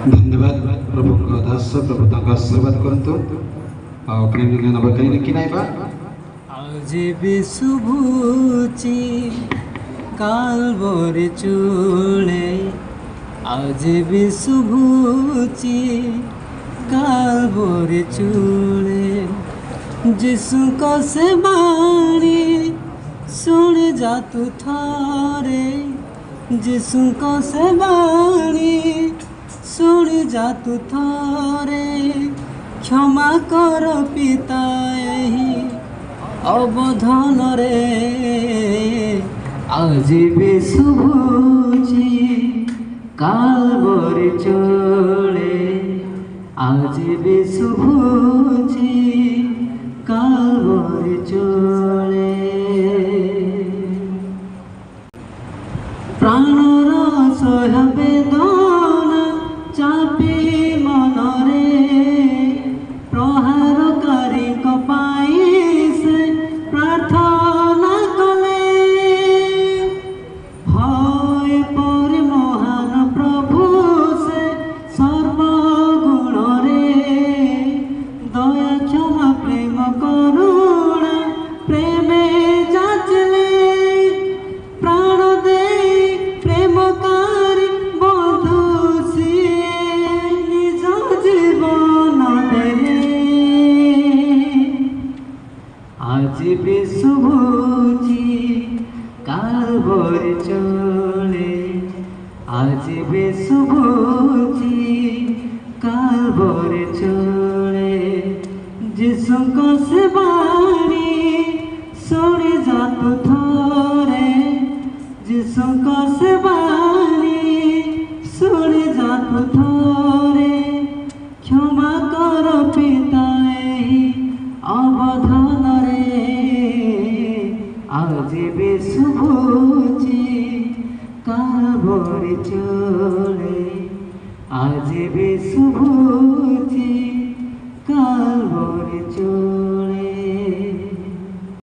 धन्यवाद प्रभु दास प्रभु तक आशीर्वाद करंतु प्रेम नब कहीं कि नाइबा आज भी शुभुची कालबरे चूले आज भी शुभुची कालबरे चूले जिसु को से बाणी सुन जा तू थारे जिसु को से बाणी सुन जा तू थारे क्षमा कर पिता एही अवधान रे आज भी शुभुची कालबरे चले आज भी शुभुची कालबरे चले प्राणर सह बेदना चापी मनरे प्रहारकारी कपाई से प्रार्थना कले भय पर महान प्रभु से सर्वगुण रे दया क्षमा प्रेम करुणा प्रेमे जाचले प्राण दे प्रेमकारी बंधु सिए निज जीवन देले आज भी शुभुची कालबरे चले आज भी शुभुची कालबरे चले जिसुको से बाणी सुनी जा तू थोरे जिसुको से बाणी सुनी जा तू थोरे क्षमा कर पिता एही अवधान रे आज भी शुभुची कालबरे चले आज भी शुभुची कालबरे चले।